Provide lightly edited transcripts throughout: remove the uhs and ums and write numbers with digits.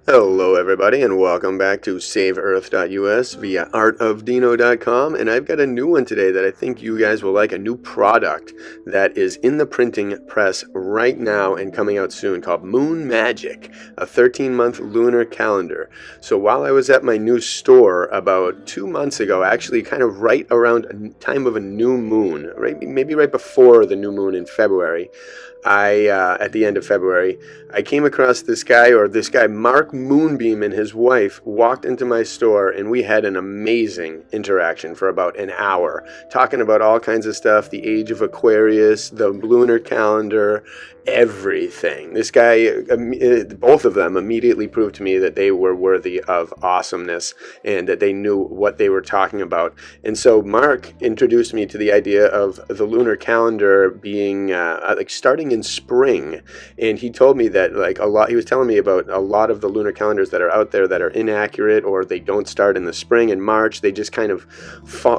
Hello everybody and welcome back to SaveEarth.us via artofdino.com, and I've got a new one today that I think you guys will like, a new product that is in the printing press right now and coming out soon, called Moon Magic, a 13-month lunar calendar. So while I was at my new store about 2 months ago, actually kind of right around a time of a new moon, maybe right before the new moon in February, at the end of February, I came across this guy, Mark MoonBeam, and his wife walked into my store, and we had an amazing interaction for about an hour, talking about all kinds of stuff, the age of Aquarius, the lunar calendar, everything. This guy, both of them immediately proved to me that they were worthy of awesomeness and that they knew what they were talking about. And so Mark introduced me to the idea of the lunar calendar being like starting in spring, and he told me that he was telling me about a lot of the lunar calendars that are out there that are inaccurate, or they don't start in the spring and March. They just kind of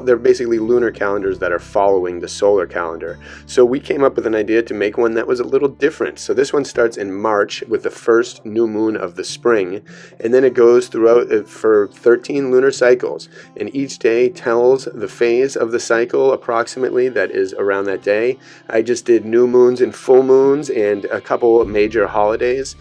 they're basically lunar calendars that are following the solar calendar. So we came up with an idea to make one that was a little different. So this one starts in March with the first new moon of the spring, and then it goes throughout for 13 lunar cycles, and each day tells the phase of the cycle approximately that is around that day. I just did new moons and full moons and a couple of major holidays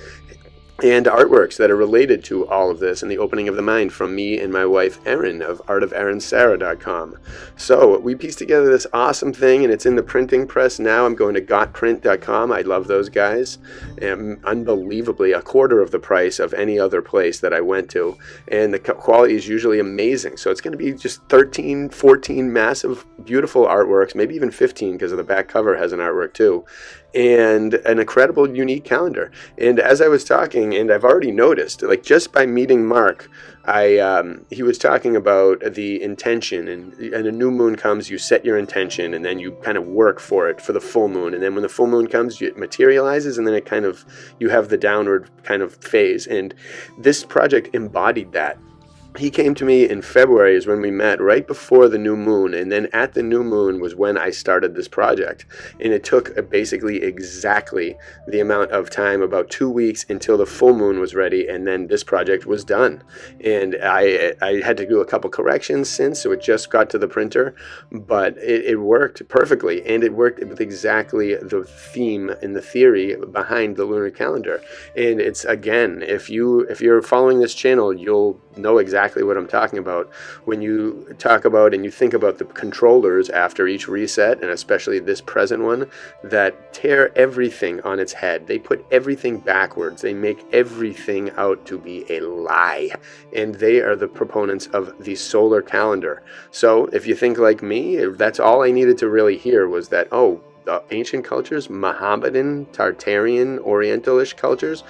and artworks that are related to all of this and the opening of the mind from me and my wife Erin of artoferinsarah.com. So we pieced together this awesome thing, and it's in the printing press now. I'm going to gotprint.com. I love those guys. Unbelievably, a quarter of the price of any other place that I went to, and the quality is usually amazing. So it's going to be just 13, 14 massive, beautiful artworks, maybe even 15 because of the back cover has an artwork too, and an incredible, unique calendar. And as I was talking, and I've already noticed, like just by meeting Mark, he was talking about the intention, and a new moon comes, you set your intention, and then you kind of work for it for the full moon, and then when the full moon comes, it materializes, and then it kind of, you have the downward kind of phase, and this project embodied that. He came to me in February is when we met, right before the new moon, and then at the new moon was when I started this project. And it took basically exactly the amount of time, about 2 weeks, until the full moon was ready, and then this project was done. And I had to do a couple corrections since, so it just got to the printer, but it worked perfectly, and it worked with exactly the theme and the theory behind the lunar calendar. And it's, again, if you're following this channel, you'll know exactly what I'm talking about when you talk about and you think about the controllers after each reset, and especially this present one, that tear everything on its head. They put everything backwards. They make everything out to be a lie, and they are the proponents of the solar calendar. So if you think like me, that's all I needed to really hear was that, oh, the ancient cultures, Mohammedan, Tartarian, Orientalish cultures,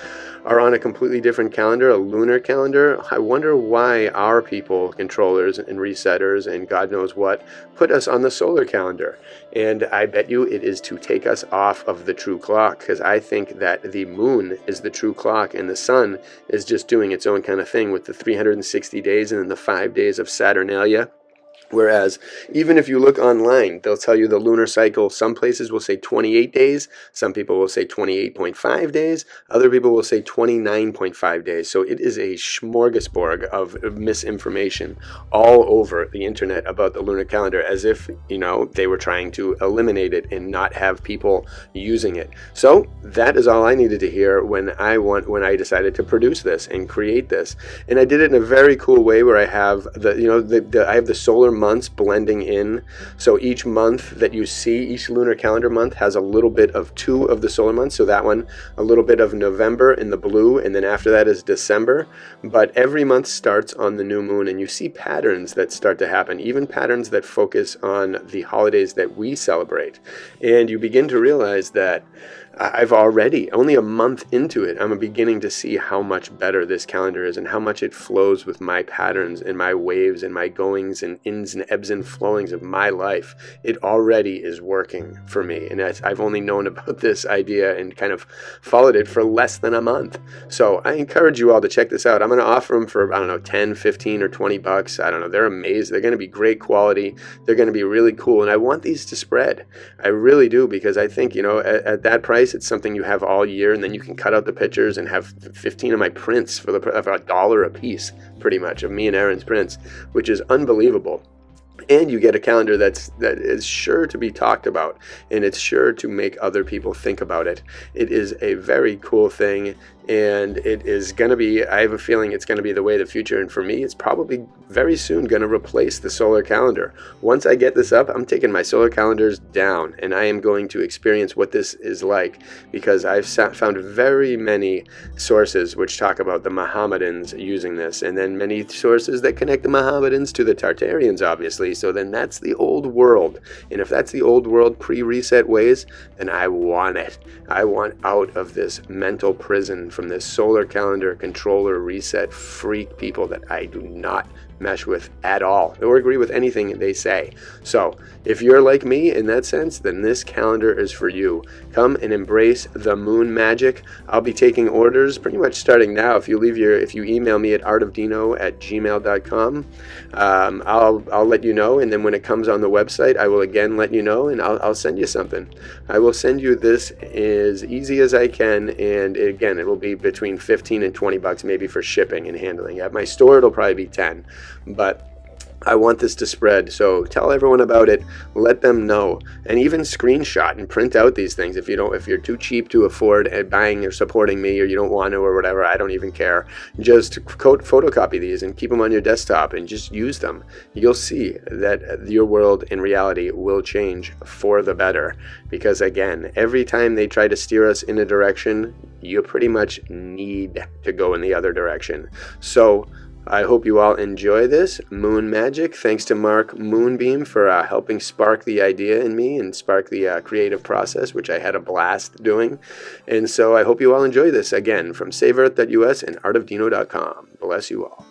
are on a completely different calendar, a lunar calendar. I wonder why our people, controllers and resetters and God knows what, put us on the solar calendar. And I bet you it is to take us off of the true clock, because I think that the moon is the true clock and the sun is just doing its own kind of thing with the 360 days and then the 5 days of Saturnalia. Whereas, even if you look online, they'll tell you the lunar cycle. Some places will say 28 days. Some people will say 28.5 days. Other people will say 29.5 days. So it is a smorgasbord of misinformation all over the internet about the lunar calendar, as if, they were trying to eliminate it and not have people using it. So that is all I needed to hear when I decided to produce this and create this. And I did it in a very cool way where I have I have the solar months blending in. So each month that you see, each lunar calendar month has a little bit of 2 of the solar months. So that one, a little bit of November in the blue, and then after that is December. But every month starts on the new moon, and you see patterns that start to happen, even patterns that focus on the holidays that we celebrate. And you begin to realize that I've already, only a month into it, I'm beginning to see how much better this calendar is and how much it flows with my patterns and my waves and my goings and ins and ebbs and flowings of my life. It already is working for me, and I've only known about this idea and kind of followed it for less than a month. So I encourage you all to check this out. I'm going to offer them for, 10, 15, or 20 bucks. I don't know. They're amazing. They're going to be great quality. They're going to be really cool, and I want these to spread. I really do, because I think, at that price, nice. It's something you have all year, and then you can cut out the pictures and have 15 of my prints for $1 a piece, pretty much, of me and Aaron's prints, which is unbelievable. And you get a calendar that is sure to be talked about, and it's sure to make other people think about it. It is a very cool thing, and it is going to be, I have a feeling it's going to be the way of the future, and for me, it's probably very soon going to replace the solar calendar. Once I get this up, I'm taking my solar calendars down, and I am going to experience what this is like, because I've found very many sources which talk about the Mohammedans using this, and then many sources that connect the Mohammedans to the Tartarians, obviously. So then that's the old world, and if that's the old world pre-reset ways, then I want it. I want out of this mental prison from this solar calendar controller reset freak people that I do not mesh with at all or agree with anything they say. So if you're like me in that sense, then this calendar is for you. Come and embrace the moon magic. I'll be taking orders pretty much starting now. If you email me at artofdino@gmail.com, I'll let you know, and then when it comes on the website, I will again let you know, and I'll send you something. I will send you this as easy as I can, and again, it will be between 15 and 20 bucks maybe for shipping and handling. At my store, it'll probably be 10. But I want this to spread, so tell everyone about it, let them know, and even screenshot and print out these things if you're too cheap to afford buying or supporting me, or you don't want to, or whatever. I don't even care. Just photocopy these and keep them on your desktop and just use them. You'll see that your world in reality will change for the better, because again, every time they try to steer us in a direction, you pretty much need to go in the other direction. So I hope you all enjoy this moon magic. Thanks to Mark MoonBeam for helping spark the idea in me and spark the creative process, which I had a blast doing. And so I hope you all enjoy this, again, from SaveEarth.us and artofdino.com. Bless you all.